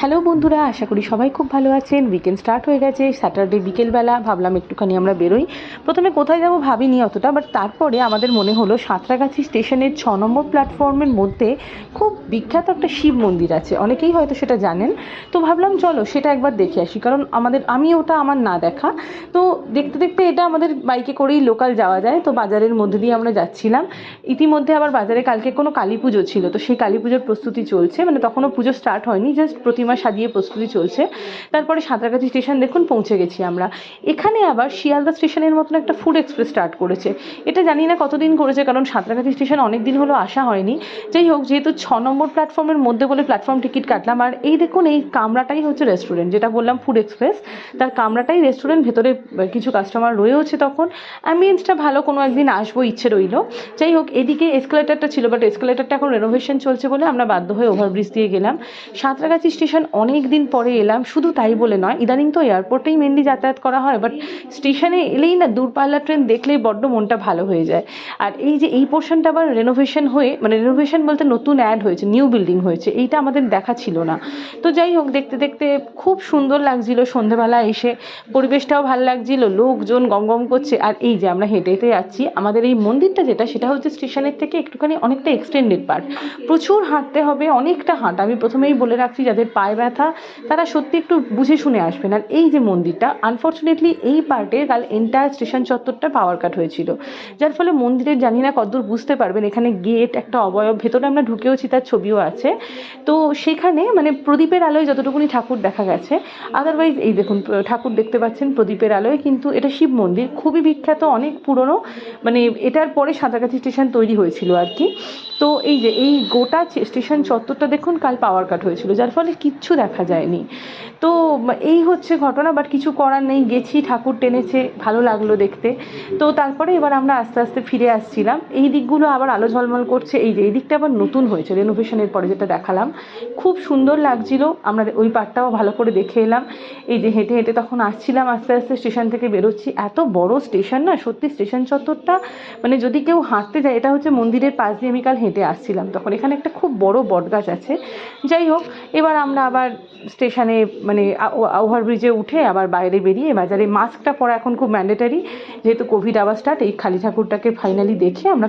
Hello বন্ধুরা, আশা করি সবাই খুব ভালো আছেন। উইকেন্ড স্টার্ট হয়ে গেছে, স্যাটারডে বিকেলবেলা ভাবলাম একটুখানি আমরা বেরোই। প্রথমে কোথায় যাবো ভাবিনি অতটা, বাট তারপরে আমাদের মনে হলো সাঁতরাগাছি স্টেশনের 6 নম্বর প্ল্যাটফর্মের মধ্যে খুব বিখ্যাত একটা শিব মন্দির আছে, অনেকেই হয়তো সেটা জানেন। তো ভাবলাম চলো সেটা একবার দেখে আসি, কারণ ওটা আমার না দেখা। তো দেখতে দেখতে এটা আমাদের বাইকে করেই লোকাল যাওয়া যায়, তো বাজারের মধ্যে দিয়ে আমরা যাচ্ছিলাম। ইতিমধ্যে আবার বাজারে কালকে কোনো কালী পুজো ছিল, তো সেই কালী পুজোর প্রস্তুতি চলছে, মানে তখনও পুজো স্টার্ট হয়নি, জাস্ট প্রতিমা সাজিয়ে প্রস্তুতি চলছে। তারপরে সাঁতরাগাছি স্টেশন দেখুন পৌঁছে গেছি আমরা। এখানে আবার শিয়ালদা স্টেশনের মতন একটা ফুড এক্সপ্রেস স্টার্ট করেছে। এটা জানি না কতদিন করেছে, কারণ সাঁতরাগাছি স্টেশন অনেক দিন হলো আসা হয়নি। যাই হোক, যেহেতু 6 নম্বর প্ল্যাটফর্মের মধ্যে বলে প্ল্যাটফর্ম টিকিট কাটলাম। আর এই দেখুন, এই কামরাটাই হচ্ছে রেস্টুরেন্ট, যেটা বললাম ফুড এক্সপ্রেস, তার কামরাটাই রেস্টুরেন্ট। ভেতরে কিছু কাস্টমার রয়েওছে, তখন অ্যাম্বিয়েন্সটা ভালো, কোনো একদিন আসবো ইচ্ছে রইল। যাই হোক, এদিকে এসকেলেটারটা ছিল, বাট এসকেলেটারটা এখন রেনোভেশন চলছে বলে আমরা বাধ্য হয়ে ওভারব্রিজ দিয়ে গেলাম। সাঁতরাগাছি স্টেশন অনেক দিন পরে এলাম, শুধু তাই বলে নয়, ইদানিং তো এয়ারপোর্টেই মেনলি যাতায়াত করা হয়, বাট স্টেশনে এলেই না দূরপাল্লা ট্রেন দেখলেই বড্ড মনটা ভালো হয়ে যায়। আর এই যে এই পোর্শনটা আবার রেনোভেশন হয়ে, মানে রেনোভেশন বলতে নতুন অ্যাড হয়েছে, নিউ বিল্ডিং হয়েছে, এইটা আমাদের দেখা ছিল না। তো যাই হোক, দেখতে দেখতে খুব সুন্দর লাগছিল। সন্ধেবেলা এসে পরিবেশটাও ভালো লাগছিল, লোকজন গম গম করছে। আর এই যে আমরা হেঁটে হেঁটে যাচ্ছি, আমাদের এই মন্দিরটা যেটা, সেটা হচ্ছে স্টেশনের থেকে একটুখানি অনেকটা এক্সটেন্ডেড পার্ট, প্রচুর হাঁটতে হবে, অনেকটা হাঁটা। আমি প্রথমেই বলে রাখছি, যাদের পায়ে ব্যথা তারা সত্যি একটু বুঝে শুনে আসবেন। আর এই যে মন্দিরটা, আনফর্চুনেটলি এই পার্টের কাল এন্টায়ার স্টেশন চত্বরটা পাওয়ার কাট হয়েছিল, যার ফলে মন্দিরের জানি না কতদূর বুঝতে পারবেন, এখানে গেট একটা অবয়ব, ভেতরে আমরা ঢুকেওছি, তার ছবিও আছে। তো সেখানে মানে প্রদীপের আলোয় যতটুকুনি ঠাকুর দেখা গেছে, আদারওয়াইজ এই দেখুন ঠাকুর দেখতে পাচ্ছেন প্রদীপের আলোয়। কিন্তু এটা শিব মন্দির, খুবই বিখ্যাত, অনেক পুরনো, মানে এটার পরে সাঁতরাগাছি স্টেশন তৈরি হয়েছিল আর কি। তো এই যে এই গোটা স্টেশন চত্বরটা দেখুন কাল পাওয়ার কাট হয়েছিল, যার ফলে কিচ্ছু দেখা যায়নি। তো এই হচ্ছে ঘটনা, বাট কিছু করার নেই, গেছি, ঠাকুর টেনেছে, ভালো লাগলো দেখতে। তো তারপরে এবার আমরা আস্তে আস্তে ফিরে আসছিলাম। এই দিকগুলো আবার আলো ঝলমল করছে, এই যে এই দিকটা আবার নতুন হয়েছে রেনোভেশনের পরে, যেটা দেখালাম খুব সুন্দর লাগছিল। আমরা ওই পার্টটাও ভালো করে দেখে এলাম। এই যে হেঁটে হেঁটে তখন আসছিলাম, আস্তে আস্তে স্টেশন থেকে বেরোচ্ছি। এত বড় স্টেশন না, সত্যি স্টেশন চত্বরটা, মানে যদি কেউ হাঁটতে যায়, এটা হচ্ছে মন্দিরের পাশ দিয়ে আমি কাল হেঁটে আসছিলাম, তখন এখানে একটা খুব বড় বটগাছ আছে। যাই হোক, এবার আমরা আবার স্টেশনে মানে ওভারব্রিজে উঠে আবার বাইরে বেরিয়ে বাজারে, মাস্কটা পরা এখন খুব ম্যান্ডেটারি, যেহেতু কোভিড আবার স্টার্ট। এই কালী ঠাকুরটাকে ফাইনালি দেখে আমরা